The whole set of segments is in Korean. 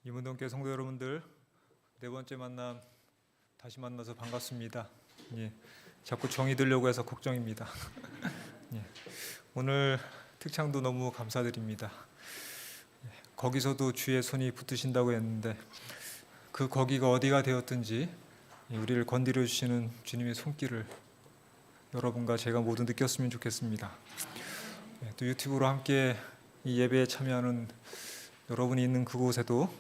이문동교회 성도 여러분들, 네 번째 만남 다시 만나서 반갑습니다. 예, 자꾸 정이 들려고 해서 걱정입니다. 예, 오늘 특창도 너무 감사드립니다. 예, 거기서도 주의 손이 붙으신다고 했는데 그 거기가 어디가 되었든지 우리를 건드려 주시는 주님의 손길을 여러분과 제가 모두 느꼈으면 좋겠습니다. 예, 또 유튜브로 함께 이 예배에 참여하는 여러분이 있는 그곳에도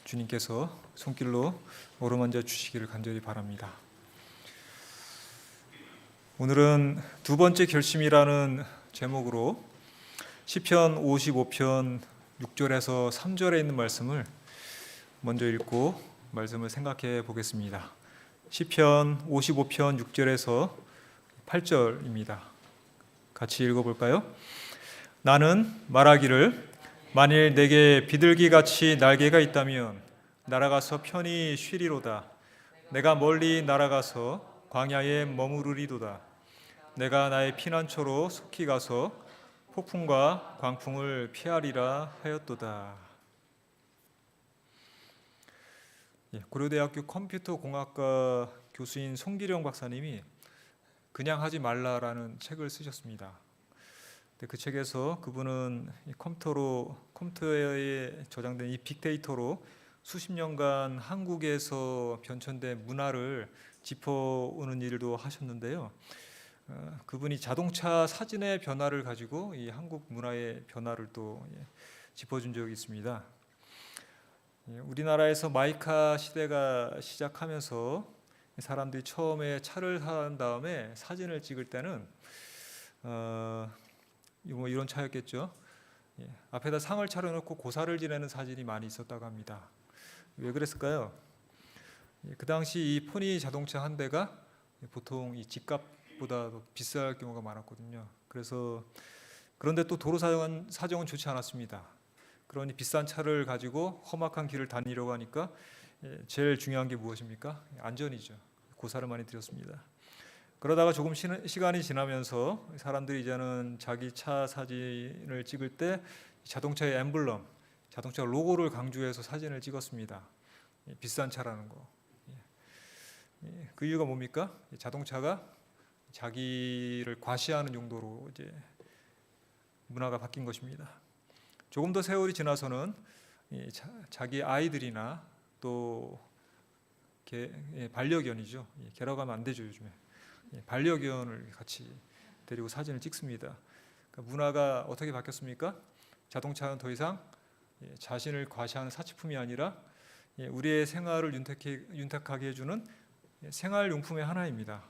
주님께서 손길로 어루만져 주시기를 간절히 바랍니다. 오늘은 두 번째 결심이라는 제목으로 시편 55편 6절에서 3절에 있는 말씀을 먼저 읽고 말씀을 생각해 보겠습니다. 시편 55편 6절에서 8절입니다. 같이 읽어볼까요? 나는 말하기를 만일 내게 비둘기같이 날개가 있다면 날아가서 편히 쉬리로다. 내가 멀리 날아가서 광야에 머무르리도다. 내가 나의 피난처로 속히 가서 폭풍과 광풍을 피하리라 하였도다. 고려대학교 컴퓨터공학과 교수인 송기령 박사님이 그냥 하지 말라라는 책을 쓰셨습니다. 그 책에서 그분은 컴퓨터에 저장된 이 빅데이터로 수십 년간 한국에서 변천된 문화를 짚어오는 일도 하셨는데요. 그분이 자동차 사진의 변화를 가지고 이 한국 문화의 변화를 또 짚어준 적이 있습니다. 우리나라에서 마이카 시대가 시작하면서 사람들이 처음에 차를 산 다음에 사진을 찍을 때는 이런 차였겠죠. 앞에다 상을 차려놓고 고사를 지내는 사진이 많이 있었다고 합니다. 왜 그랬을까요? 그 당시 이 포니 자동차 한 대가 보통 이 집값보다 더 비쌀 경우가 많았거든요. 그런데 또 도로 사정은 좋지 않았습니다. 그러니 비싼 차를 가지고 험악한 길을 다니려고 하니까 제일 중요한 게 무엇입니까? 안전이죠. 고사를 많이 들였습니다. 그러다가 조금 시간이 지나면서 사람들이 이제는 자기 차 사진을 찍을 때 자동차의 엠블럼, 자동차 로고를 강조해서 사진을 찍었습니다. 비싼 차라는 거. 그 이유가 뭡니까? 자동차가 자기를 과시하는 용도로 이제 문화가 바뀐 것입니다. 조금 더 세월이 지나서는 자기 아이들이나 또 반려견이죠. 개라고 하면 안 되죠, 요즘에. 반려견을 같이 데리고 사진을 찍습니다. 그러니까 문화가 어떻게 바뀌었습니까? 자동차는 더 이상 자신을 과시하는 사치품이 아니라 우리의 생활을 윤택하게 해주는 생활용품의 하나입니다.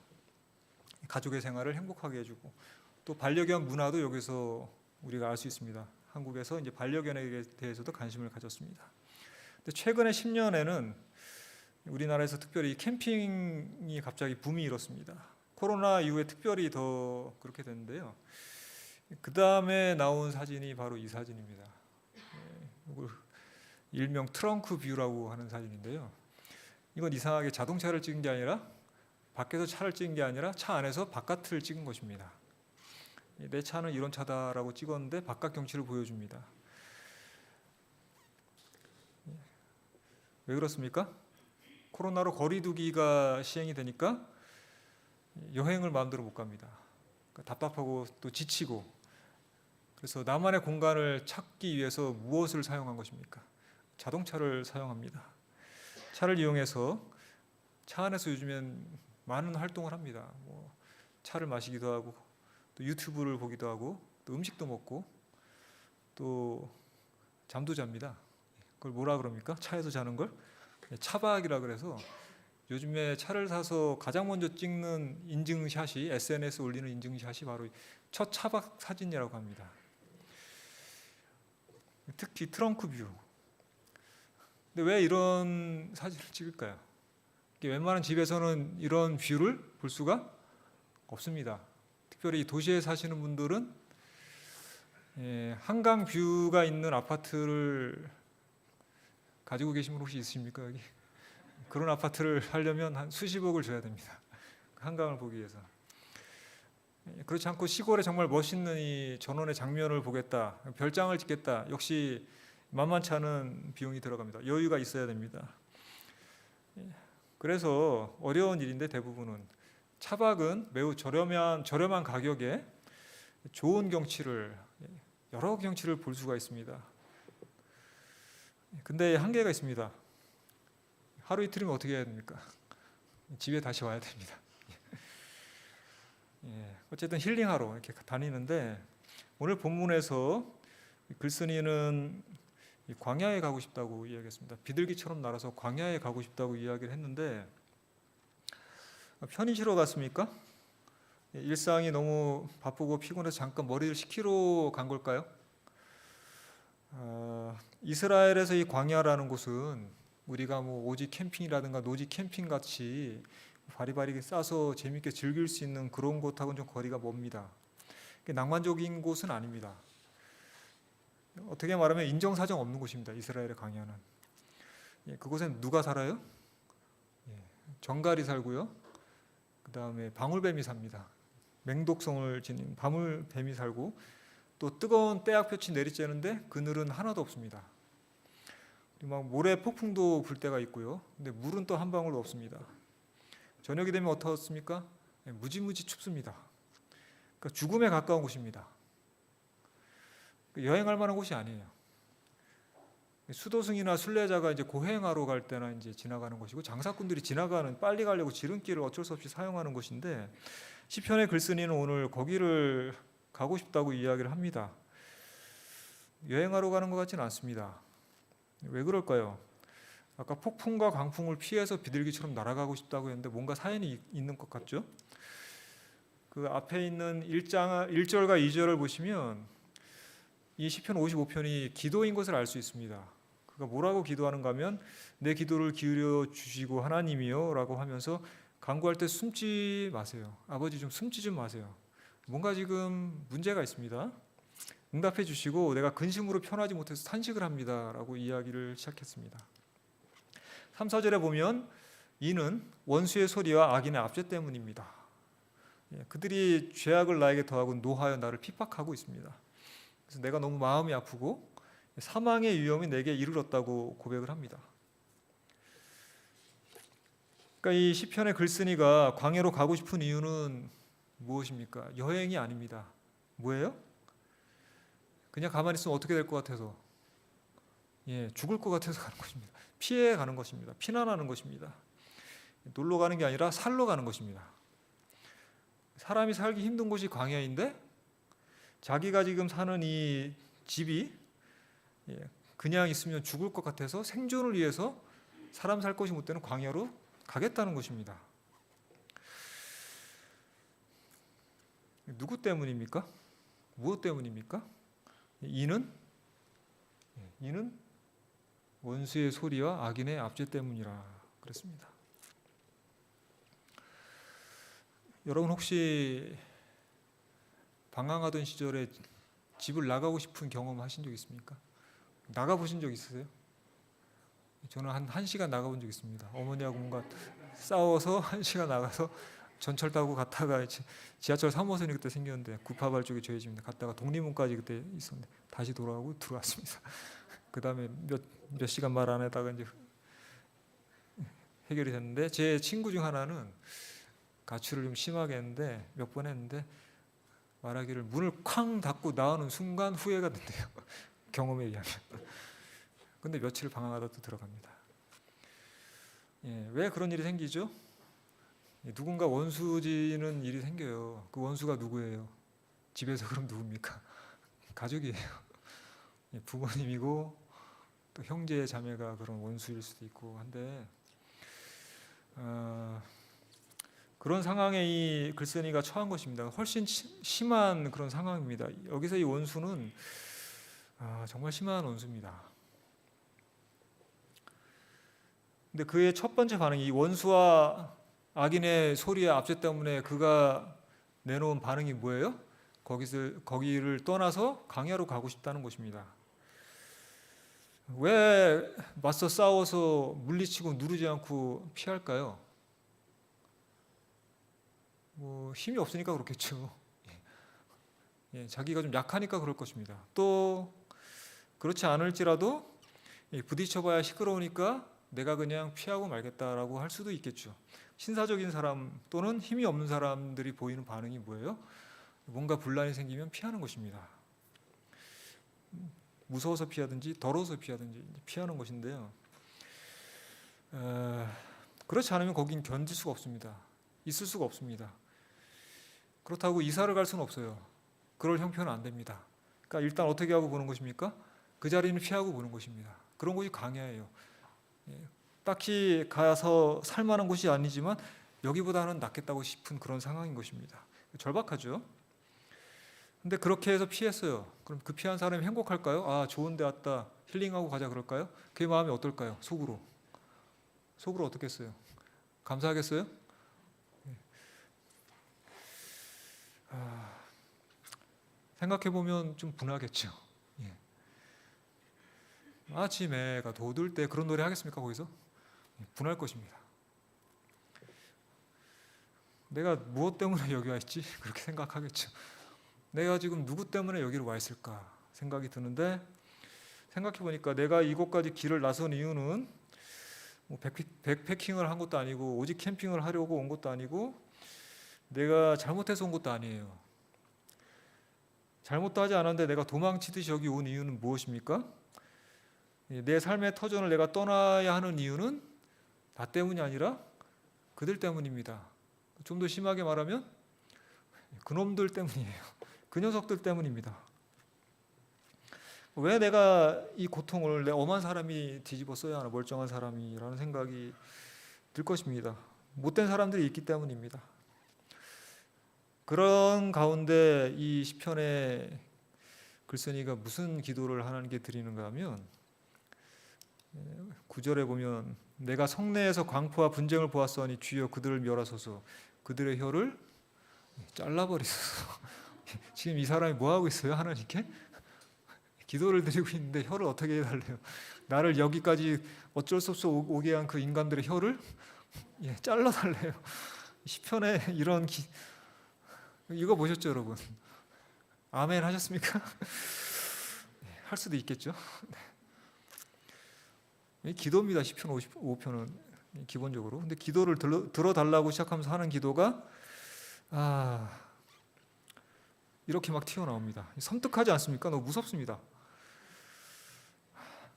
가족의 생활을 행복하게 해주고 또 반려견 문화도 여기서 우리가 알 수 있습니다. 한국에서 이제 반려견에 대해서도 관심을 가졌습니다. 근데 최근에 10년에는 우리나라에서 특별히 캠핑이 갑자기 붐이 일었습니다. 코로나 이후에 특별히 더 그렇게 됐는데요. 그 다음에 나온 사진이 바로 이 사진입니다. 이걸 일명 트렁크 뷰라고 하는 사진인데요. 이건 이상하게 자동차를 찍은 게 아니라 밖에서 차를 찍은 게 아니라 차 안에서 바깥을 찍은 것입니다. 내 차는 이런 차다라고 찍었는데 바깥 경치를 보여줍니다. 왜 그렇습니까? 코로나로 거리두기가 시행이 되니까 여행을 마음대로 못 갑니다. 그러니까 답답하고 또 지치고 그래서 나만의 공간을 찾기 위해서 무엇을 사용한 것입니까? 자동차를 사용합니다. 차를 이용해서 차 안에서 요즘엔 많은 활동을 합니다. 차를 마시기도 하고 또 유튜브를 보기도 하고 또 음식도 먹고 또 잠도 잡니다. 그걸 뭐라 그럽니까? 차에서 자는 걸? 차박이라 그래서 요즘에 차를 사서 가장 먼저 찍는 인증샷이 SNS 올리는 인증샷이 바로 첫 차박 사진이라고 합니다. 특히 트렁크 뷰. 근데 왜 이런 사진을 찍을까요? 웬만한 집에서는 이런 뷰를 볼 수가 없습니다. 특별히 도시에 사시는 분들은 한강 뷰가 있는 아파트를 가지고 계신 분 혹시 있으십니까 여기? 그런 아파트를 하려면 한 수십억을 줘야 됩니다. 한강을 보기 위해서. 그렇지 않고 시골에 정말 멋있는 이 전원의 장면을 보겠다, 별장을 짓겠다. 역시 만만치 않은 비용이 들어갑니다. 여유가 있어야 됩니다. 그래서 어려운 일인데 대부분은 차박은 매우 저렴한 가격에 좋은 경치를 여러 경치를 볼 수가 있습니다. 근데 한계가 있습니다. 하루 이틀이면 어떻게 해야 됩니까? 집에 다시 와야 됩니다. 어쨌든 힐링하러 이렇게 다니는데 오늘 본문에서 글쓴이는 광야에 가고 싶다고 이야기했습니다. 비둘기처럼 날아서 광야에 가고 싶다고 이야기를 했는데 편히 쉬러 갔습니까? 일상이 너무 바쁘고 피곤해서 잠깐 머리를 식히러 간 걸까요? 이스라엘에서 이 광야라는 곳은 우리가 뭐 오지 캠핑이라든가 노지 캠핑 같이 바리바리 싸서 재밌게 즐길 수 있는 그런 곳하고는 좀 거리가 멉니다. 낭만적인 곳은 아닙니다. 어떻게 말하면 인정사정 없는 곳입니다. 이스라엘의 광야는. 그곳엔 누가 살아요? 정갈이 살고요. 그 다음에 방울뱀이 삽니다. 맹독성을 지닌 방울뱀이 살고 또 뜨거운 떼약볕이 내리쬐는데 그늘은 하나도 없습니다. 막 모래 폭풍도 불 때가 있고요. 근데 물은 또 한 방울도 없습니다. 저녁이 되면 어떻습니까? 무지무지 춥습니다. 그러니까 죽음에 가까운 곳입니다. 여행할 만한 곳이 아니에요. 수도승이나 순례자가 이제 고행하러 갈 때나 이제 지나가는 곳이고 장사꾼들이 지나가는 빨리 가려고 지름길을 어쩔 수 없이 사용하는 곳인데 시편의 글쓴이는 오늘 거기를 가고 싶다고 이야기를 합니다. 여행하러 가는 것 같지는 않습니다. 왜 그럴까요? 아까 폭풍과 강풍을 피해서 비둘기처럼 날아가고 싶다고 했는데 뭔가 사연이 있는 것 같죠? 그 앞에 있는 1절과 2절을 보시면 이 시편 55편이 기도인 것을 알 수 있습니다. 그가 뭐라고 기도하는가 하면 내 기도를 기울여 주시고 하나님이요 라고 하면서 간구할 때 숨지 마세요. 아버지 좀 숨지 좀 마세요. 뭔가 지금 문제가 있습니다. 응답해 주시고 내가 근심으로 편하지 못해서 탄식을 합니다 라고 이야기를 시작했습니다. 3, 4절에 보면 이는 원수의 소리와 악인의 압제 때문입니다. 그들이 죄악을 나에게 더하고 노하여 나를 핍박하고 있습니다. 그래서 내가 너무 마음이 아프고 사망의 위험이 내게 이르렀다고 고백을 합니다. 그러니까 이 시편의 글쓴이가 광야로 가고 싶은 이유는 무엇입니까? 여행이 아닙니다. 뭐예요? 그냥 가만히 있으면 어떻게 될 것 같아서 죽을 것 같아서 가는 것입니다. 피해 가는 것입니다. 피난하는 것입니다. 놀러 가는 게 아니라 살러 가는 것입니다. 사람이 살기 힘든 곳이 광야인데 자기가 지금 사는 이 집이 그냥 있으면 죽을 것 같아서 생존을 위해서 사람 살 곳이 못 되는 광야로 가겠다는 것입니다. 누구 때문입니까? 무엇 때문입니까? 이는 원수의 소리와 악인의 압제 때문이라 그랬습니다. 여러분 혹시 방황하던 시절에 집을 나가고 싶은 경험 하신 적 있습니까? 나가보신 적 있으세요? 저는 한 1시간 나가본 적 있습니다. 어머니하고 뭔가 싸워서 1시간 나가서 전철 타고 갔다가 지하철 3호선이 그때 생겼는데 구파발 쪽에 저희 집인데 갔다가 독립문까지 그때 있었는데 다시 돌아오고 들어왔습니다. 그 다음에 몇 시간 말 안 하다가 이제 해결이 됐는데 제 친구 중 하나는 가출을 좀 심하게 했는데 몇 번 했는데 말하기를 문을 쾅 닫고 나오는 순간 후회가 된대요. 경험에 의하면. 근데 며칠 방황하다 또 들어갑니다. 왜 그런 일이 생기죠? 누군가 원수지는 일이 생겨요. 그 원수가 누구예요? 집에서 그럼 누굽니까? 가족이에요. 부모님이고 또 형제 자매가 그런 원수일 수도 있고 한데 그런 상황에 이 글쓴이가 처한 것입니다. 훨씬 심한 그런 상황입니다. 여기서 이 원수는 정말 심한 원수입니다. 근데 그의 첫 번째 반응이 이 원수와 악인의 소리의 압제 때문에 그가 내놓은 반응이 뭐예요? 거기를 떠나서 광야로 가고 싶다는 것입니다. 왜 맞서 싸워서 물리치고 누르지 않고 피할까요? 힘이 없으니까 그렇겠죠. 자기가 좀 약하니까 그럴 것입니다. 또 그렇지 않을지라도 부딪혀봐야 시끄러우니까 내가 그냥 피하고 말겠다라고 할 수도 있겠죠. 신사적인 사람 또는 힘이 없는 사람들이 보이는 반응이 뭐예요? 뭔가 분란이 생기면 피하는 것입니다. 무서워서 피하든지 더러워서 피하든지 피하는 것인데요. 그렇지 않으면 거긴 견딜 수가 없습니다. 있을 수가 없습니다. 그렇다고 이사를 갈 수는 없어요. 그럴 형편은 안 됩니다. 그러니까 일단 어떻게 하고 보는 것입니까? 그 자리는 피하고 보는 것입니다. 그런 것이 강야예요. 딱히 가서 살만한 곳이 아니지만 여기보다는 낫겠다고 싶은 그런 상황인 것입니다. 절박하죠. 근데 그렇게 해서 피했어요. 그럼 그 피한 사람이 행복할까요? 아, 좋은 데 왔다, 힐링하고 가자 그럴까요? 그의 마음이 어떨까요? 속으로 어떻겠어요? 감사하겠어요? 생각해보면 좀 분하겠죠. 아침에가 돋을 때 그런 노래 하겠습니까? 거기서? 분할 것입니다. 내가 무엇 때문에 여기 와 있지? 그렇게 생각하겠죠. 내가 지금 누구 때문에 여기로 와 있을까 생각이 드는데, 생각해보니까 내가 이곳까지 길을 나선 이유는 뭐 백패킹을 한 것도 아니고 오직 캠핑을 하려고 온 것도 아니고 내가 잘못해서 온 것도 아니에요. 잘못도 하지 않았는데 내가 도망치듯이 여기 온 이유는 무엇입니까? 내 삶의 터전을 내가 떠나야 하는 이유는 나 때문이 아니라 그들 때문입니다. 좀 더 심하게 말하면 그놈들 때문이에요. 그 녀석들 때문입니다. 왜 내가 이 고통을 내 엄한 사람이 뒤집어 써야 하나, 멀쩡한 사람이라는 생각이 들 것입니다. 못된 사람들이 있기 때문입니다. 그런 가운데 이 시편의 글쓴이가 무슨 기도를 하나님께 드리는가 하면 9절에 보면 내가 성내에서 광포와 분쟁을 보았으니 주여 그들을 멸하소서 그들의 혀를 잘라버리소서. 지금 이 사람이 뭐하고 있어요? 하나님께? 기도를 드리고 있는데 혀를 어떻게 해달래요? 나를 여기까지 어쩔 수 없어 오게 한 그 인간들의 혀를 잘라달래요. 시편에 이런 이거 보셨죠 여러분? 아멘 하셨습니까? 할 수도 있겠죠. 기도입니다. 시편 55편은 기본적으로. 근데 기도를 들어달라고 시작하면서 하는 기도가 이렇게 막 튀어나옵니다. 섬뜩하지 않습니까? 너무 무섭습니다.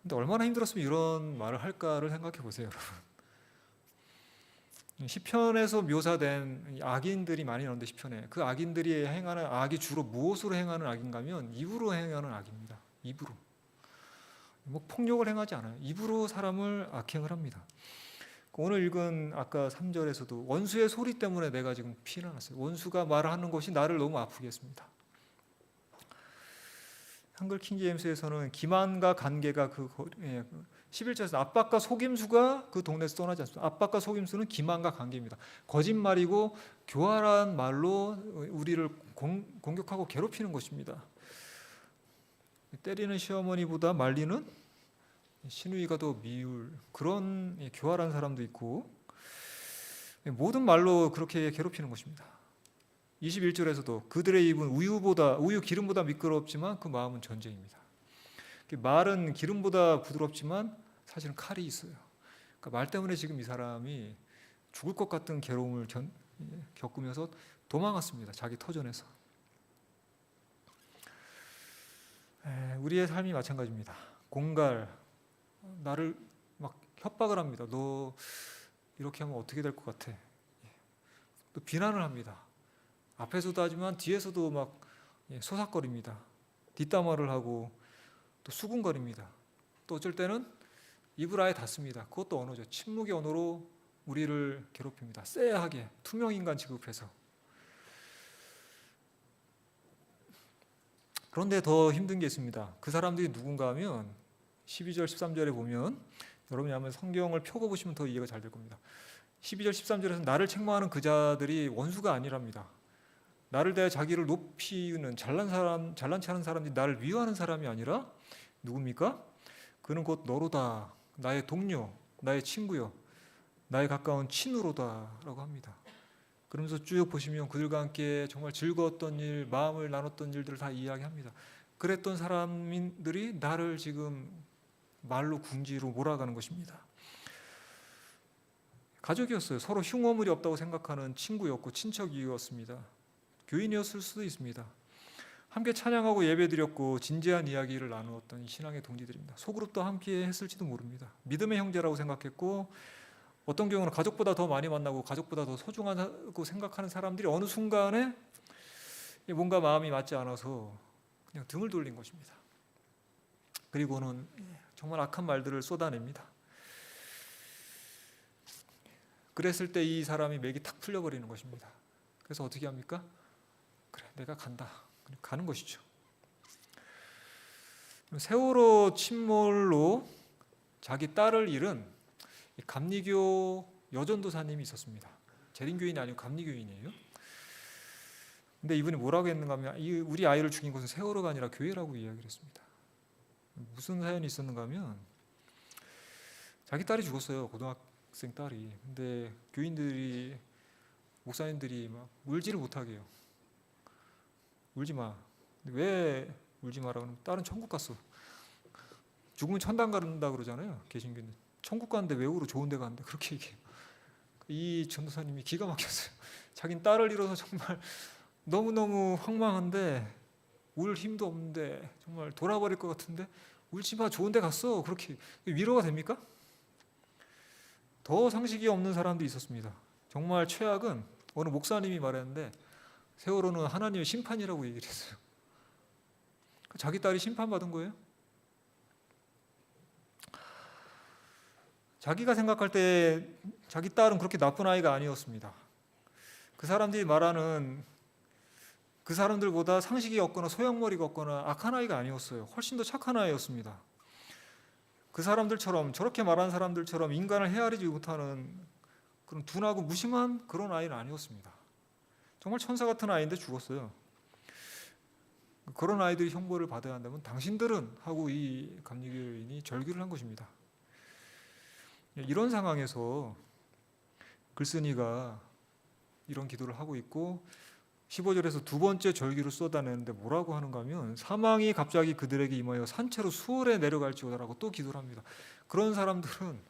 근데 얼마나 힘들었으면 이런 말을 할까를 생각해 보세요, 여러분. 시편에서 묘사된 악인들이 많이 나오는데 시편에 그 악인들이 행하는 악이 주로 무엇으로 행하는 악인가면 입으로 행하는 악입니다. 입으로. 뭐 폭력을 행하지 않아요. 입으로 사람을 악행을 합니다. 오늘 읽은 아까 3절에서도 원수의 소리 때문에 내가 지금 피가 났어요. 원수가 말하는 것이 나를 너무 아프게 했습니다. 한글 킹제임스에서는 기만과 관계가 11절에서 압박과 속임수가 그 동네에서 떠나지 않습니다. 압박과 속임수는 기만과 관계입니다. 거짓말이고 교활한 말로 우리를 공격하고 괴롭히는 것입니다. 때리는 시어머니보다 말리는 시누이가 더 미울 그런 교활한 사람도 있고 모든 말로 그렇게 괴롭히는 것입니다. 21절에서도 그들의 입은 우유 기름보다 미끄럽지만 그 마음은 전쟁입니다. 말은 기름보다 부드럽지만 사실은 칼이 있어요. 그러니까 말 때문에 지금 이 사람이 죽을 것 같은 괴로움을 겪으면서 도망갔습니다. 자기 터전에서. 우리의 삶이 마찬가지입니다. 공갈, 나를 막 협박을 합니다. 너 이렇게 하면 어떻게 될 것 같아? 또 비난을 합니다. 앞에서도 하지만 뒤에서도 막 소삭거립니다. 뒷담화를 하고 또 수군거립니다. 또 어쩔 때는 입을 아예 닫습니다. 그것도 언어죠. 침묵의 언어로 우리를 괴롭힙니다. 쎄하게 투명인간 취급해서. 그런데 더 힘든 게 있습니다. 그 사람들이 누군가 하면 12절 13절에 보면 여러분이 한번 성경을 펴고 보시면 더 이해가 잘 될 겁니다. 12절 13절에서 나를 책망하는 그 자들이 원수가 아니랍니다. 나를 대해 자기를 높이는 잘난 체 하는 사람들이 나를 미워하는 사람이 아니라 누굽니까? 그는 곧 너로다. 나의 동료, 나의 친구요. 나의 가까운 친우로다 라고 합니다. 그러면서 쭉 보시면 그들과 함께 정말 즐거웠던 일, 마음을 나눴던 일들을 다 이야기합니다. 그랬던 사람들이 나를 지금 말로 궁지로 몰아가는 것입니다. 가족이었어요. 서로 흉어물이 없다고 생각하는 친구였고 친척이었습니다. 교인이었을 수도 있습니다. 함께 찬양하고 예배드렸고 진지한 이야기를 나누었던 신앙의 동지들입니다. 소그룹도 함께 했을지도 모릅니다. 믿음의 형제라고 생각했고 어떤 경우는 가족보다 더 많이 만나고 가족보다 더 소중하다고 생각하는 사람들이 어느 순간에 뭔가 마음이 맞지 않아서 그냥 등을 돌린 것입니다. 그리고는 정말 악한 말들을 쏟아냅니다. 그랬을 때 이 사람이 맥이 탁 풀려버리는 것입니다. 그래서 어떻게 합니까? 그래, 내가 간다. 가는 것이죠. 세월호 침몰로 자기 딸을 잃은 감리교 여전도사님이 있었습니다. 재림교인이 아니고 감리교인이에요. 근데 이분이 뭐라고 했는가 하면 우리 아이를 죽인 것은 세월호가 아니라 교회라고 이야기를 했습니다. 무슨 사연이 있었는가 하면 자기 딸이 죽었어요. 고등학생 딸이. 근데 교인들이 목사님들이 막 울지를 못하게 해요. 울지 마. 왜 울지 마라고 하면 딸은 천국 갔어. 죽으면 천당 간다 그러잖아요. 개신교는. 천국 가는데 왜 울어? 좋은 데 가는데. 그렇게 얘기해요. 이 전도사님이 기가 막혔어요. 자긴 딸을 잃어서 정말 너무너무 황망한데 울 힘도 없는데 정말 돌아버릴 것 같은데 울지 마. 좋은 데 갔어. 그렇게 위로가 됩니까? 더 상식이 없는 사람도 있었습니다. 정말 최악은 어느 목사님이 말했는데 세월호는 하나님의 심판이라고 얘기를 했어요. 자기 딸이 심판받은 거예요. 자기가 생각할 때 자기 딸은 그렇게 나쁜 아이가 아니었습니다. 그 사람들이 말하는 그 사람들보다 상식이 없거나 소양머리가 없거나 악한 아이가 아니었어요. 훨씬 더 착한 아이였습니다. 그 사람들처럼 저렇게 말하는 사람들처럼 인간을 헤아리지 못하는 그런 둔하고 무심한 그런 아이는 아니었습니다. 정말 천사 같은 아이인데 죽었어요. 그런 아이들이 형벌을 받아야 한다면 당신들은 하고 이 감리교인이 절규를 한 것입니다. 이런 상황에서 글쓴이가 이런 기도를 하고 있고 15절에서 두 번째 절규를 쏟아내는데 뭐라고 하는가 하면 사망이 갑자기 그들에게 임하여 산채로 수월에 내려갈지어다라고 또 기도를 합니다. 그런 사람들은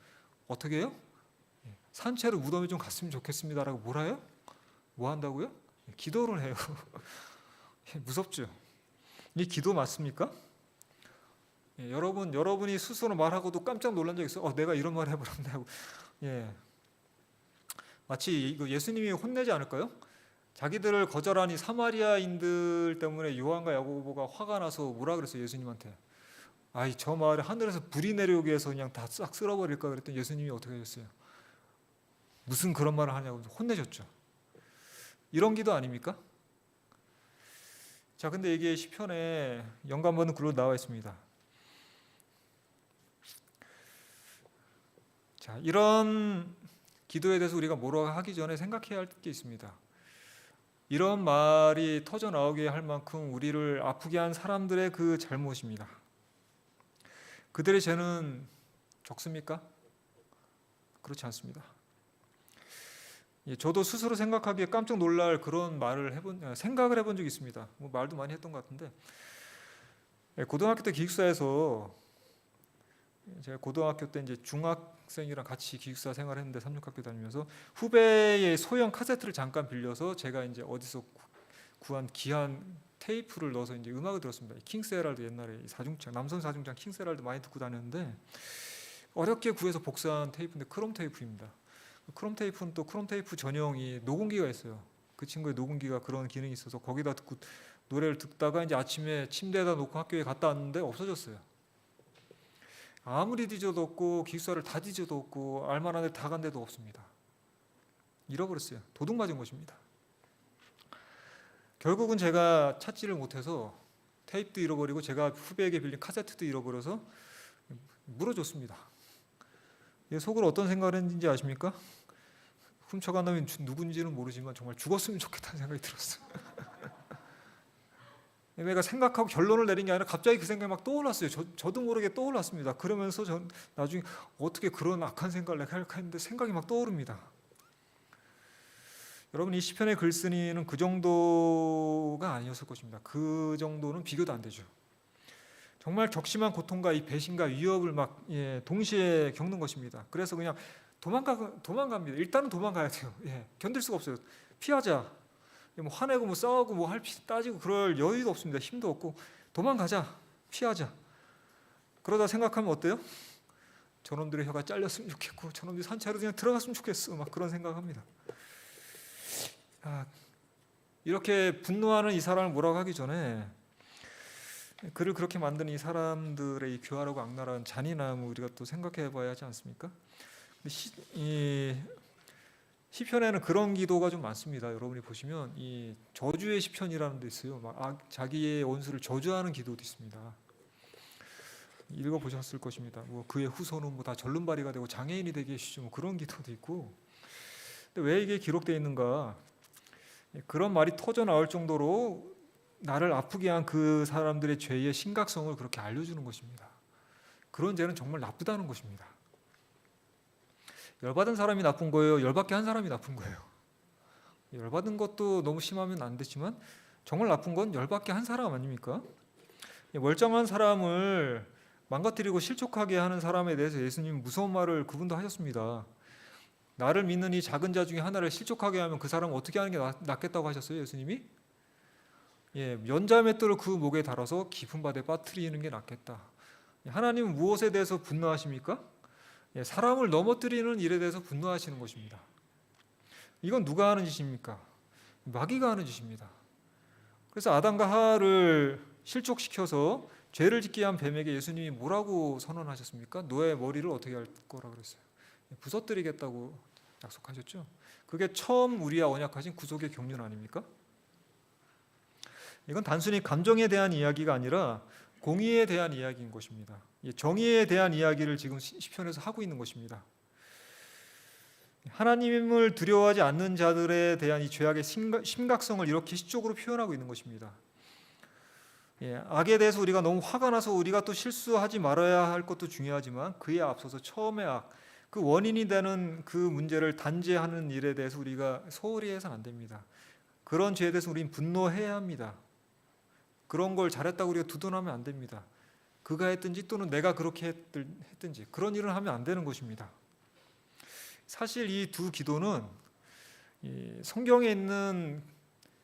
어떻게 해요? 산채로 무덤에 좀 갔으면 좋겠습니다라고 뭐라 해요? 뭐 한다고요? 기도를 해요. 무섭죠? 이 기도 맞습니까? 여러분이 스스로 말하고도 깜짝 놀란 적 있어요? 내가 이런 말 해버렸네 하고. 마치 이거 예수님이 혼내지 않을까요? 자기들을 거절하니 사마리아인들 때문에 요한과 야고보가 화가 나서 뭐라 그랬어요? 예수님한테. 아이 저 마을에 하늘에서 불이 내려오게 해서 그냥 다 싹 쓸어버릴까 그랬더니 예수님이 어떻게 하셨어요? 무슨 그런 말을 하냐고 혼내셨죠. 이런 기도 아닙니까? 자, 근데 이게 시편에 영감받은 글로 나와 있습니다. 자, 이런 기도에 대해서 우리가 뭐라고 하기 전에 생각해야 할 게 있습니다. 이런 말이 터져 나오게 할 만큼 우리를 아프게 한 사람들의 그 잘못입니다. 그들의 죄는 적습니까? 그렇지 않습니다. 저도 스스로 생각하기에 깜짝 놀랄 그런 생각을 해본 적이 있습니다. 말도 많이 했던 것 같은데 고등학교 때 기숙사에서 제가 고등학교 때 이제 중학생이랑 같이 기숙사 생활했는데 삼육학교 다니면서 후배의 소형 카세트를 잠깐 빌려서 제가 이제 어디서 구한 귀한 테이프를 넣어서 이제 음악을 들었습니다. 킹스헤럴드 옛날에 사중창 남성 사중창 킹스헤럴드 많이 듣고 다녔는데 어렵게 구해서 복사한 테이프인데 크롬 테이프입니다. 크롬 테이프는 또 크롬 테이프 전용이 녹음기가 있어요. 그 친구의 녹음기가 그런 기능이 있어서 거기다 듣고 노래를 듣다가 이제 아침에 침대에다 놓고 학교에 갔다 왔는데 없어졌어요. 아무리 뒤져도 없고 기숙사를 다 뒤져도 없고 알만한 데 다 간 데도 없습니다. 잃어버렸어요. 도둑 맞은 것입니다. 결국은 제가 찾지를 못해서 테이프도 잃어버리고 제가 후배에게 빌린 카세트도 잃어버려서 물어줬습니다. 속으로 어떤 생각을 했는지 아십니까? 훔쳐간 놈이 누군지는 모르지만 정말 죽었으면 좋겠다는 생각이 들었어요. 내가 생각하고 결론을 내린 게 아니라 갑자기 그 생각이 막 떠올랐어요. 저도 모르게 떠올랐습니다. 그러면서 전 나중에 어떻게 그런 악한 생각을 내가 할까 했는데 생각이 막 떠오릅니다. 여러분 이 시편의 글쓴이는 그 정도가 아니었을 것입니다. 그 정도는 비교도 안 되죠. 정말 격심한 고통과 이 배신과 위협을 막 동시에 겪는 것입니다. 그래서 그냥 도망갑니다. 일단은 도망가야 돼요. 견딜 수가 없어요. 피하자. 뭐 화내고 뭐 싸우고 뭐 따지고 그럴 여유도 없습니다. 힘도 없고 도망가자. 피하자. 그러다 생각하면 어때요? 저놈들의 혀가 잘렸으면 좋겠고 저놈들이 산채로 그냥 들어갔으면 좋겠어. 막 그런 생각합니다. 이렇게 분노하는 이 사람을 뭐라고 하기 전에 그를 그렇게 만든 이 사람들의 이 교활하고 악랄한 잔인함을 우리가 또 생각해 봐야 하지 않습니까? 시편에는 그런 기도가 좀 많습니다. 여러분이 보시면 이 저주의 시편이라는 데 있어요. 자기의 원수를 저주하는 기도도 있습니다. 읽어보셨을 것입니다. 뭐 그의 후손은 뭐 다 절름발이가 되고 장애인이 되게 해주시죠. 뭐 그런 기도도 있고. 근데 왜 이게 기록되어 있는가? 그런 말이 터져 나올 정도로 나를 아프게 한 그 사람들의 죄의 심각성을 그렇게 알려주는 것입니다. 그런 죄는 정말 나쁘다는 것입니다. 열받은 사람이 나쁜 거예요? 열받게 한 사람이 나쁜 거예요? 열받은 것도 너무 심하면 안 되지만 정말 나쁜 건 열받게 한 사람 아닙니까? 멀쩡한 사람을 망가뜨리고 실족하게 하는 사람에 대해서 예수님은 무서운 말을 그분도 하셨습니다. 나를 믿는 이 작은 자 중에 하나를 실족하게 하면 그 사람은 어떻게 하는 게 낫겠다고 하셨어요, 예수님이? 연자맷돌을 그 목에 달아서 깊은 바다에 빠뜨리는 게 낫겠다. 하나님은 무엇에 대해서 분노하십니까? 사람을 넘어뜨리는 일에 대해서 분노하시는 것입니다. 이건 누가 하는 짓입니까? 마귀가 하는 짓입니다. 그래서 아담과 하와를 실족시켜서 죄를 짓게 한 뱀에게 예수님이 뭐라고 선언하셨습니까? 너의 머리를 어떻게 할 거라 그랬어요? 부서뜨리겠다고 약속하셨죠. 그게 처음 우리와 언약하신 구속의 경륜 아닙니까? 이건 단순히 감정에 대한 이야기가 아니라 공의에 대한 이야기인 것입니다. 정의에 대한 이야기를 지금 시편에서 하고 있는 것입니다. 하나님을 두려워하지 않는 자들에 대한 이 죄악의 심각성을 이렇게 시적으로 표현하고 있는 것입니다. 악에 대해서 우리가 너무 화가 나서 우리가 또 실수하지 말아야 할 것도 중요하지만 그에 앞서서 처음의 악, 그 원인이 되는 그 문제를 단죄하는 일에 대해서 우리가 소홀히 해서는 안 됩니다. 그런 죄에 대해서 우리는 분노해야 합니다. 그런 걸 잘했다고 우리가 두둔하면 안 됩니다. 그가 했든지 또는 내가 그렇게 했든지 그런 일은 하면 안 되는 것입니다. 사실 이 두 기도는 성경에 있는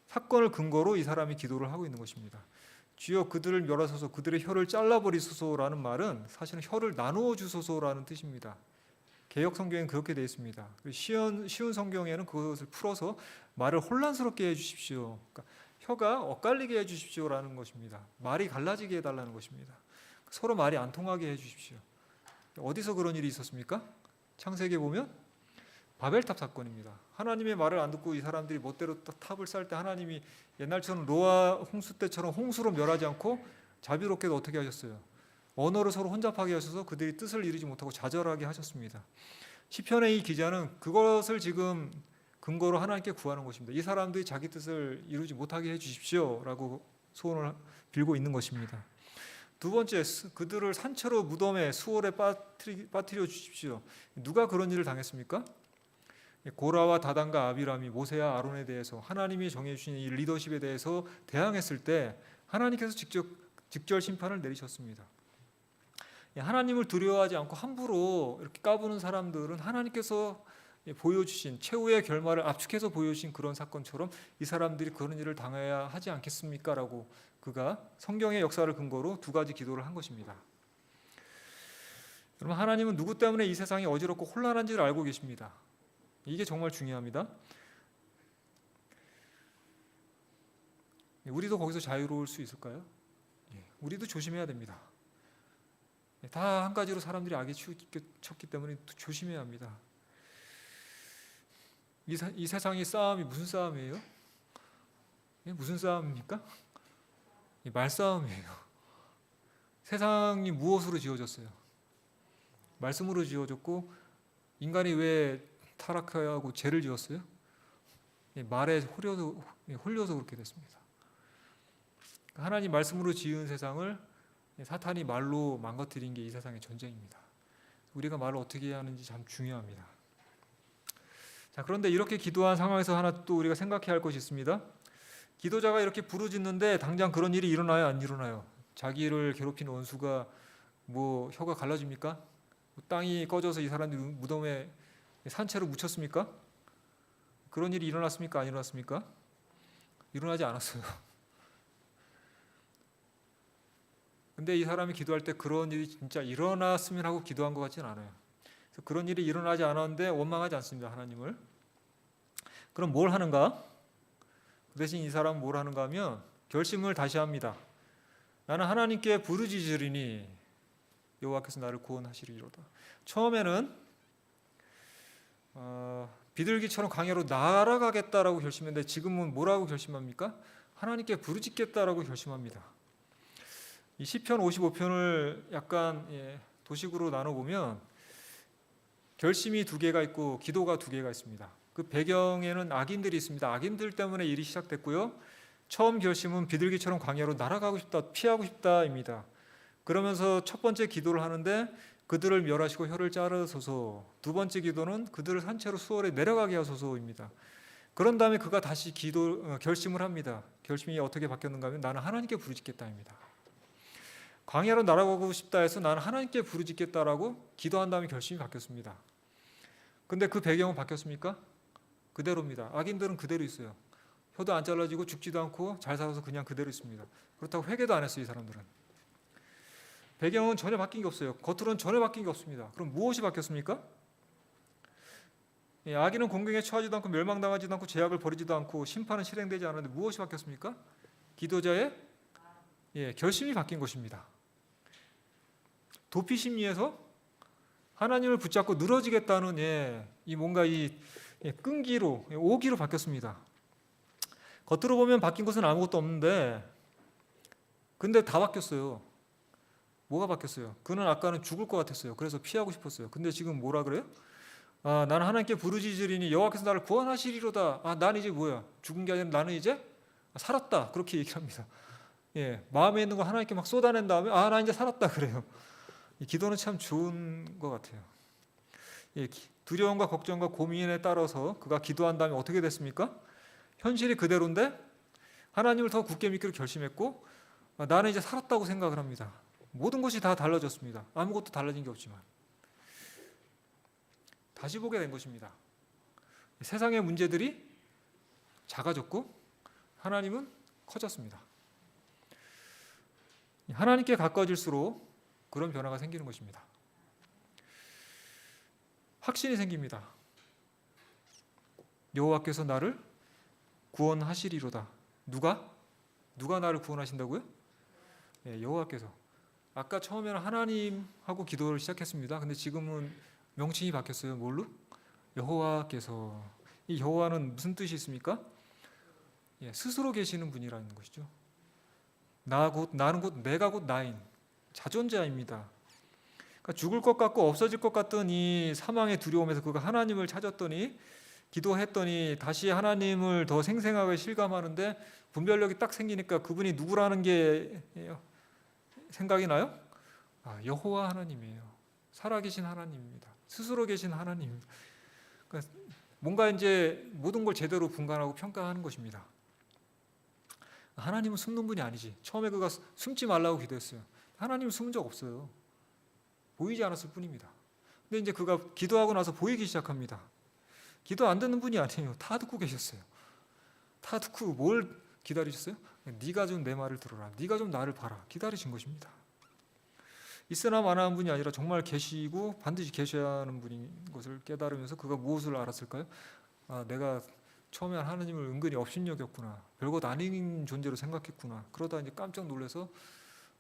사건을 근거로 이 사람이 기도를 하고 있는 것입니다. 주여 그들을 멸하소서 그들의 혀를 잘라버리소서라는 말은 사실은 혀를 나누어 주소서라는 뜻입니다. 개역 성경에는 그렇게 되어 있습니다. 쉬운 성경에는 그것을 풀어서 말을 혼란스럽게 해주십시오. 그러니까 혀가 엇갈리게 해주십시오라는 것입니다. 말이 갈라지게 해달라는 것입니다. 서로 말이 안 통하게 해주십시오. 어디서 그런 일이 있었습니까? 창세기에 보면 바벨탑 사건입니다. 하나님의 말을 안 듣고 이 사람들이 멋대로 탑을 쌓을 때 하나님이 옛날처럼 노아 홍수 때처럼 홍수로 멸하지 않고 자비롭게도 어떻게 하셨어요? 언어를 서로 혼잡하게 하셔서 그들이 뜻을 이루지 못하고 좌절하게 하셨습니다. 시편의 이 기자는 그것을 지금 근거로 하나님께 구하는 것입니다. 이 사람들이 자기 뜻을 이루지 못하게 해주십시오라고 소원을 빌고 있는 것입니다. 두 번째, 그들을 산채로 무덤에 수월에 빠뜨려 주십시오. 누가 그런 일을 당했습니까? 고라와 다단과 아비람이 모세와 아론에 대해서 하나님이 정해주신 이 리더십에 대해서 대항했을 때 하나님께서 직절 심판을 내리셨습니다. 하나님을 두려워하지 않고 함부로 이렇게 까부는 사람들은 하나님께서 보여주신 최후의 결말을 압축해서 보여주신 그런 사건처럼 이 사람들이 그런 일을 당해야 하지 않겠습니까? 라고 그가 성경의 역사를 근거로 두 가지 기도를 한 것입니다. 여러분, 하나님은 누구 때문에 이 세상이 어지럽고 혼란한지를 알고 계십니다. 이게 정말 중요합니다. 우리도 거기서 자유로울 수 있을까요? 우리도 조심해야 됩니다. 다 한 가지로 사람들이 악에 치우쳤기 때문에 조심해야 합니다. 이 세상의 싸움이 무슨 싸움이에요? 무슨 싸움입니까? 말싸움이에요. 세상이 무엇으로 지어졌어요? 말씀으로 지어졌고 인간이 왜 타락하고 죄를 지었어요? 말에 홀려서 그렇게 됐습니다. 하나님 말씀으로 지은 세상을 사탄이 말로 망가뜨린 게 이 세상의 전쟁입니다. 우리가 말을 어떻게 해야 하는지 참 중요합니다. 자, 그런데 이렇게 기도한 상황에서 하나 또 우리가 생각해야 할 것이 있습니다. 기도자가 이렇게 부르짖는데 당장 그런 일이 일어나요, 안 일어나요? 자기를 괴롭히는 원수가 뭐 혀가 갈라집니까? 땅이 꺼져서 이 사람들이 무덤에 산채로 묻혔습니까? 그런 일이 일어났습니까? 안 일어났습니까? 일어나지 않았어요. 근데 이 사람이 기도할 때 그런 일이 진짜 일어났으면 하고 기도한 것 같지는 않아요. 그래서 그런 일이 일어나지 않았는데 원망하지 않습니다, 하나님을. 그럼 뭘 하는가? 그 대신 이 사람은 뭘 하는가 하면 결심을 다시 합니다. 나는 하나님께 부르짖으리니 여호와께서 나를 구원하시리로다. 처음에는 비둘기처럼 광야로 날아가겠다라고 결심했는데 지금은 뭐라고 결심합니까? 하나님께 부르짖겠다라고 결심합니다. 이 시편 55편을 약간 도식으로 나눠보면 결심이 두 개가 있고 기도가 두 개가 있습니다. 그 배경에는 악인들이 있습니다. 악인들 때문에 일이 시작됐고요. 처음 결심은 비둘기처럼 광야로 날아가고 싶다, 피하고 싶다입니다. 그러면서 첫 번째 기도를 하는데 그들을 멸하시고 혀를 자르소서. 두 번째 기도는 그들을 산채로 수월에 내려가게 하소서입니다. 그런 다음에 그가 다시 결심을 합니다. 결심이 어떻게 바뀌었는가 하면 나는 하나님께 부르짖겠다입니다. 광야로 날아가고 싶다 해서 나는 하나님께 부르짖겠다라고 기도한 다음에 결심이 바뀌었습니다. 근데 그 배경은 바뀌었습니까? 그대로입니다. 악인들은 그대로 있어요. 혀도 안 잘라지고 죽지도 않고 잘 살아서 그냥 그대로 있습니다. 그렇다고 회개도 안 했어요, 이 사람들은. 배경은 전혀 바뀐 게 없어요. 겉으로는 전혀 바뀐 게 없습니다. 그럼 무엇이 바뀌었습니까? 악인은 공경에 처하지도 않고 멸망당하지도 않고 죄악을 버리지도 않고 심판은 실행되지 않았는데 무엇이 바뀌었습니까? 기도자의 결심이 바뀐 것입니다. 도피 심리에서 하나님을 붙잡고 늘어지겠다는 이 뭔가 이 끈기로 오기로 바뀌었습니다. 겉으로 보면 바뀐 것은 아무것도 없는데 근데 다 바뀌었어요. 뭐가 바뀌었어요? 그는 아까는 죽을 것 같았어요. 그래서 피하고 싶었어요. 근데 지금 뭐라 그래요? 나는 하나님께 부르짖으리니 여호와께서 나를 구원하시리로다. 나는 이제 뭐야? 죽은 게 아니라 나는 이제 살았다. 그렇게 얘기합니다. 마음에 있는 거 하나님께 막 쏟아낸 다음에 나 이제 살았다 그래요. 이 기도는 참 좋은 것 같아요. 두려움과 걱정과 고민에 따라서 그가 기도한 다음에 어떻게 됐습니까? 현실이 그대로인데 하나님을 더 굳게 믿기로 결심했고 나는 이제 살았다고 생각을 합니다. 모든 것이 다 달라졌습니다. 아무것도 달라진 게 없지만 다시 보게 된 것입니다. 세상의 문제들이 작아졌고 하나님은 커졌습니다. 하나님께 가까워질수록 그런 변화가 생기는 것입니다. 확신이 생깁니다. 여호와께서 나를 구원하시리로다. 누가 나를 구원하신다고요? 여호와께서. 아까 처음에는 하나님하고 기도를 시작했습니다. 근데 지금은 명칭이 바뀌었어요. 뭘로? 여호와께서. 이 여호와는 무슨 뜻이 있습니까? 스스로 계시는 분이라는 것이죠. 나는 곧 내가 곧 나인 자존자입니다. 그러니까 죽을 것 같고 없어질 것 같던 이 사망의 두려움에서 그가 하나님을 찾았더니 기도했더니 다시 하나님을 더 생생하게 실감하는데 분별력이 딱 생기니까 그분이 누구라는 게 생각이 나요? 여호와 하나님이에요. 살아계신 하나님입니다. 스스로 계신 하나님. 그러니까 뭔가 이제 모든 걸 제대로 분간하고 평가하는 것입니다. 하나님은 숨는 분이 아니지. 처음에 그가 숨지 말라고 기도했어요. 하나님은 숨은 적 없어요. 보이지 않았을 뿐입니다. 근데 이제 그가 기도하고 나서 보이기 시작합니다. 기도 안 듣는 분이 아니에요. 다 듣고 계셨어요. 다 듣고 뭘 기다리셨어요? 네가 좀 내 말을 들어라. 네가 좀 나를 봐라. 기다리신 것입니다. 있으나 마나한 분이 아니라 정말 계시고 반드시 계셔야 하는 분인 것을 깨달으면서 그가 무엇을 알았을까요? 내가 처음에 하나님을 은근히 업신여겼구나. 별것 아닌 존재로 생각했구나. 그러다 이제 깜짝 놀라서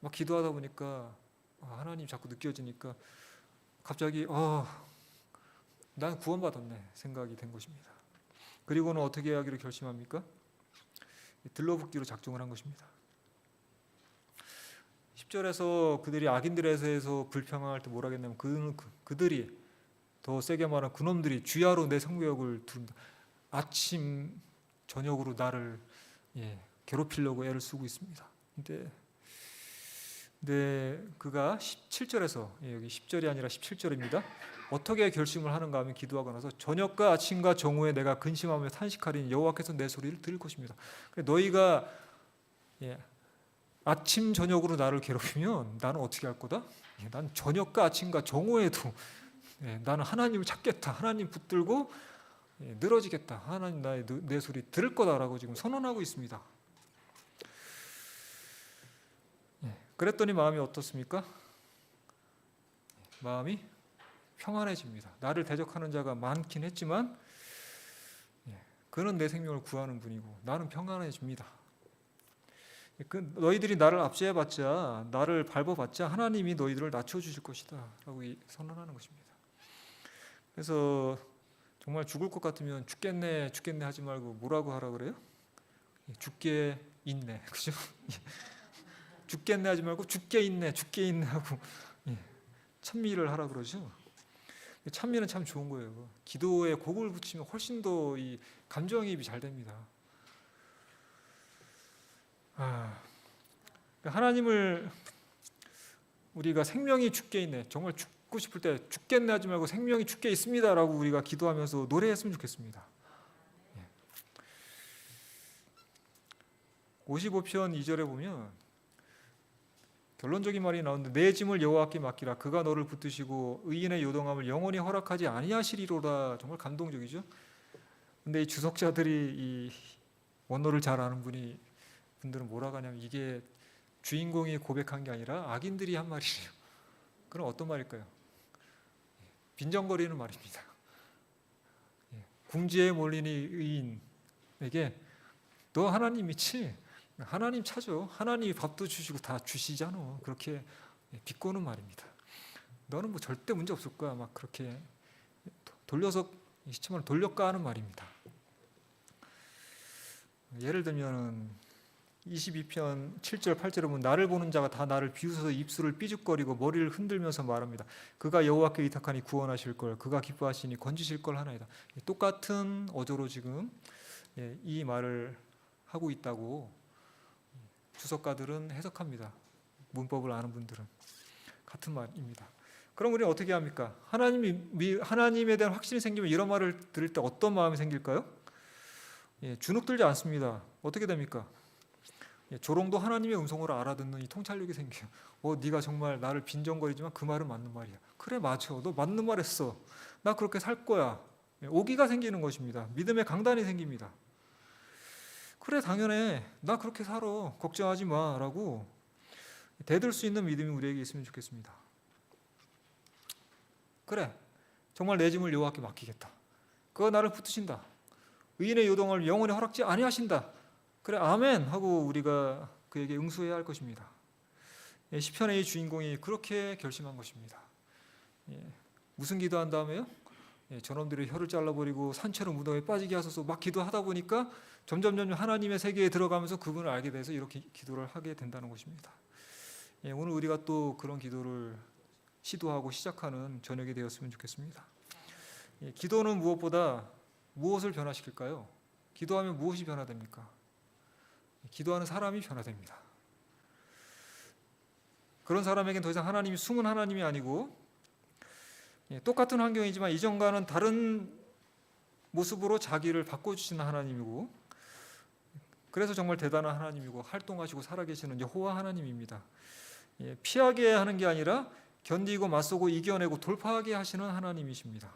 막 기도하다 보니까 하나님 자꾸 느껴지니까 갑자기 난 구원받았네 생각이 된 것입니다. 그리고는 어떻게 하기로 결심합니까? 들러붙기로 작정을 한 것입니다. 10절에서 그들이 악인들에서 불평할 때 뭐라 했냐면 그들이 더 세게 말하면 그놈들이 주야로 내 성벽을 두른다. 아침 저녁으로 나를 괴롭히려고 애를 쓰고 있습니다. 근데 그가 17절에서 여기 10절이 아니라 17절입니다. 어떻게 결심을 하는가 하면 기도하고 나서 저녁과 아침과 정오에 내가 근심하며 탄식하리니 여호와께서 내 소리를 들을 것입니다. 너희가 아침 저녁으로 나를 괴롭히면 나는 어떻게 할 거다? 난 저녁과 아침과 정오에도 나는 하나님을 찾겠다. 하나님 붙들고 늘어지겠다. 하나님 내 소리 들을 거다라고 지금 선언하고 있습니다. 그랬더니 마음이 어떻습니까? 마음이 평안해집니다. 나를 대적하는 자가 많긴 했지만 그는 내 생명을 구하는 분이고 나는 평안해집니다. 너희들이 나를 압제해봤자, 나를 밟아봤자 하나님이 너희들을 낮춰주실 것이다 라고 선언하는 것입니다. 그래서 정말 죽을 것 같으면 죽겠네 죽겠네 하지 말고 뭐라고 하라 그래요? 죽게 있네, 그죠? 죽겠네 하지 말고 죽게 있네 하고 찬미를 하라 그러죠. 찬미는 참 좋은 거예요. 기도에 곡을 붙이면 훨씬 더 이 감정이입이 잘 됩니다. 하나님을 우리가 생명이 죽게 있네, 정말 죽고 싶을 때 죽겠네 하지 말고 생명이 죽게 있습니다라고 우리가 기도하면서 노래했으면 좋겠습니다. 55편 2절에 보면 결론적인 말이 나오는데 내 짐을 여호와께 맡기라 그가 너를 붙드시고 의인의 요동함을 영원히 허락하지 아니하시리로라. 정말 감동적이죠. 근데 이 주석자들이 이 원어를 잘 아는 분들은 뭐라고 하냐면 이게 주인공이 고백한 게 아니라 악인들이 한 말이에요. 그럼 어떤 말일까요? 빈정거리는 말입니다. 궁지에 몰린 의인에게 너 하나님 믿지? 하나님 찾아. 하나님이 밥도 주시고 다 주시잖아. 그렇게 비꼬는 말입니다. 너는 뭐 절대 문제 없을 거야. 막 그렇게 돌려서 시체만 돌려까는 말입니다. 예를 들면 22편 7절 8절에 보면 나를 보는 자가 다 나를 비웃어서 입술을 삐죽거리고 머리를 흔들면서 말합니다. 그가 여호와께 의탁하니 구원하실 걸, 그가 기뻐하시니 건지실 걸 하나이다. 똑같은 어조로 지금 이 말을 하고 있다고 주석가들은 해석합니다. 문법을 아는 분들은 같은 말입니다. 그럼 우리는 어떻게 합니까? 하나님에 대한 확신이 생기면 이런 말을 들을 때 어떤 마음이 생길까요? 주눅들지 않습니다. 어떻게 됩니까? 조롱도 하나님의 음성으로 알아듣는 이 통찰력이 생겨요. 네가 정말 나를 빈정거리지만 그 말은 맞는 말이야. 그래 맞아. 너 맞는 말 했어. 나 그렇게 살 거야. 오기가 생기는 것입니다. 믿음의 강단이 생깁니다. 그래 당연해. 나 그렇게 살아. 걱정하지 마 라고 대들 수 있는 믿음이 우리에게 있으면 좋겠습니다. 그래 정말 내 짐을 여호와께 맡기겠다. 그가 나를 붙드신다. 의인의 요동을 영원히 허락지 아니하신다. 그래 아멘 하고 우리가 그에게 응수해야 할 것입니다. 시편의 주인공이 그렇게 결심한 것입니다. 무슨 기도한 다음에요? 저놈들의 혀를 잘라버리고 산채로 무덤에 빠지게 하소서 막 기도하다 보니까 점점 하나님의 세계에 들어가면서 그분을 알게 돼서 이렇게 기도를 하게 된다는 것입니다. 오늘 우리가 또 그런 기도를 시도하고 시작하는 저녁이 되었으면 좋겠습니다. 기도는 무엇보다 무엇을 변화시킬까요? 기도하면 무엇이 변화됩니까? 기도하는 사람이 변화됩니다. 그런 사람에겐 더 이상 하나님이 숨은 하나님이 아니고 똑같은 환경이지만 이전과는 다른 모습으로 자기를 바꿔주시는 하나님이고 그래서 정말 대단한 하나님이고 활동하시고 살아계시는 여호와 하나님입니다. 피하게 하는 게 아니라 견디고 맞서고 이겨내고 돌파하게 하시는 하나님이십니다.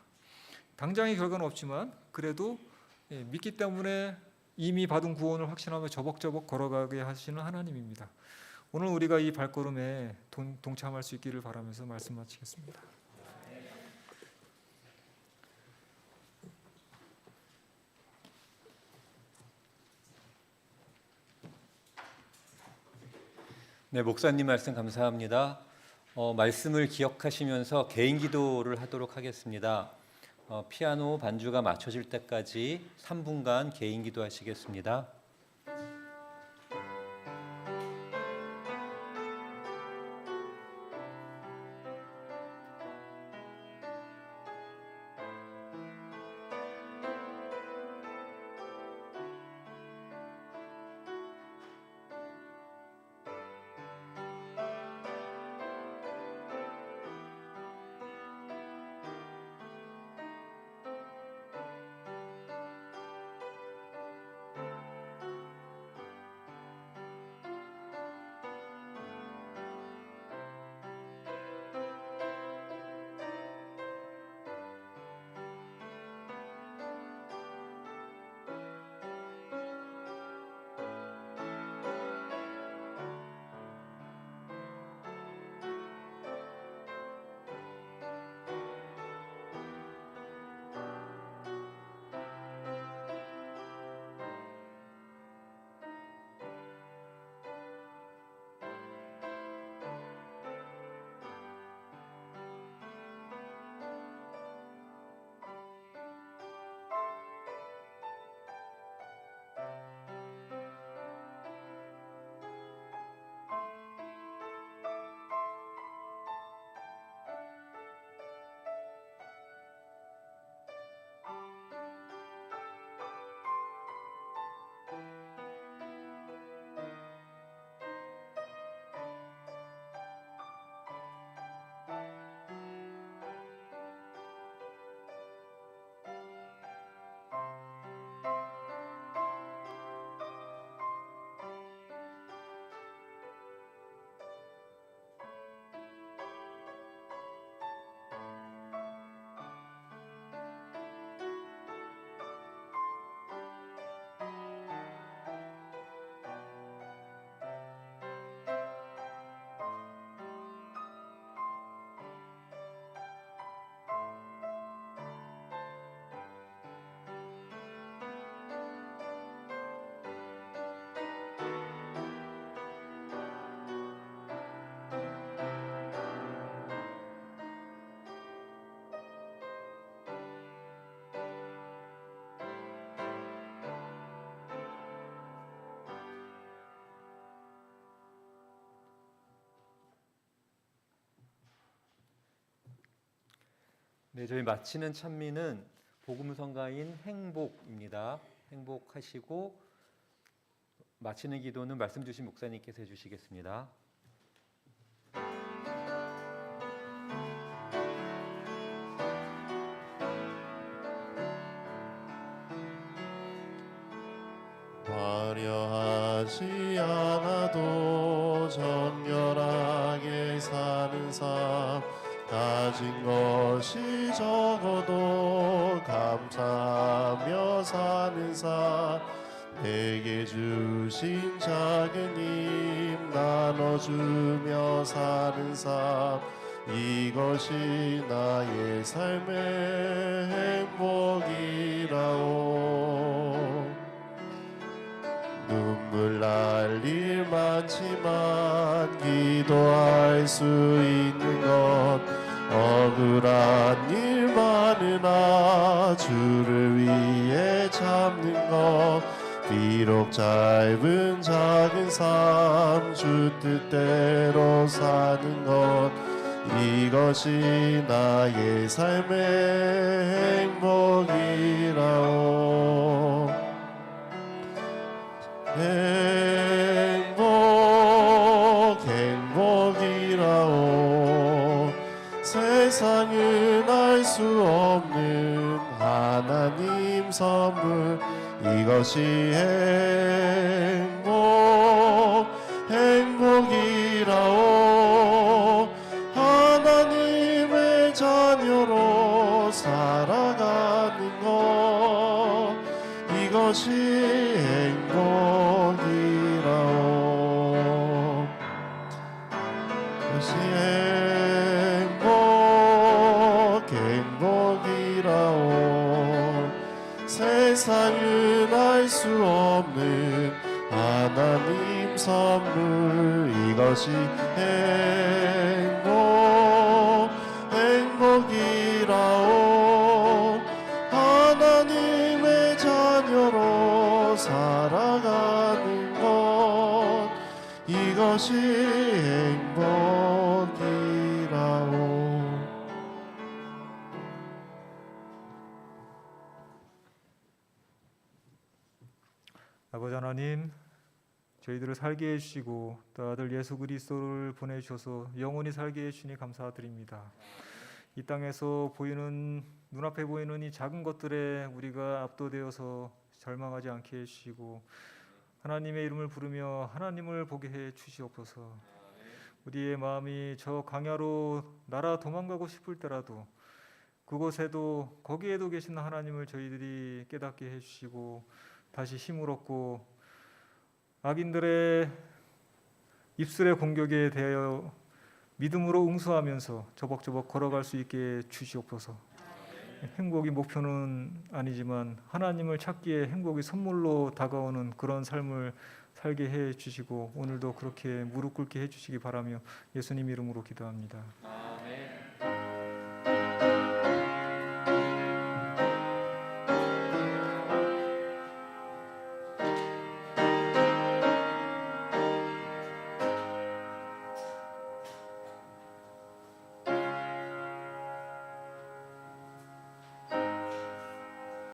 당장의 결과는 없지만 그래도 믿기 때문에 이미 받은 구원을 확신하며 저벅저벅 걸어가게 하시는 하나님입니다. 오늘 우리가 이 발걸음에 동참할 수 있기를 바라면서 말씀 마치겠습니다. 네, 목사님 말씀 감사합니다. 말씀을 기억하시면서 개인 기도를 하도록 하겠습니다. 피아노 반주가 맞춰질 때까지 3분간 개인 기도하시겠습니다. 네, 저희 마치는 찬미는 복음성가인 행복입니다. 행복하시고 마치는 기도는 말씀 주신 목사님께서 해주시겠습니다. 화려하지 않아도 정결하게 사는 삶, 가진 것이 적어도 감사하며 사는 삶, 내게 주신 작은 힘 나눠주며 사는 삶, 이것이 나의 삶의 행복이라오. 눈물 날 일 많지만 기도할 수 있는 것, 억울한 일 많으나 주를 위해 참는 것, 비록 짧은 작은 삶 주 뜻대로 사는 것, 이것이 나의 삶의 행복이라오. 행복이라오. 세상은 알 수 없는 하나님 선물, 이것이 행복이라오. 하나님의 자녀로 살아가는 것, 이것이 행복이라오. 이것이 행복이라오. 세상은 알 수 없는 하나님 선물, 이것이 행복이라오. 하나님의 자녀로 살아가는 것, 이것이 행복이라오. 아버지 하나님, 저희들을 살게 해주시고 또 아들 예수 그리스도를 보내주셔서 영원히 살게 해주시니 감사드립니다. 이 땅에서 보이는, 눈앞에 보이는 이 작은 것들에 우리가 압도되어서 절망하지 않게 해주시고 하나님의 이름을 부르며 하나님을 보게 해 주시옵소서. 우리의 마음이 저 광야로 날아 도망가고 싶을 때라도 그곳에도, 거기에도 계신 하나님을 저희들이 깨닫게 해주시고 다시 힘을 얻고 악인들의 입술의 공격에 대하여 믿음으로 응수하면서 저벅저벅 걸어갈 수 있게 주시옵소서. 행복이 목표는 아니지만 하나님을 찾기에 행복이 선물로 다가오는 그런 삶을 살게 해 주시고 오늘도 그렇게 무릎 꿇게 해 주시기 바라며 예수님 이름으로 기도합니다.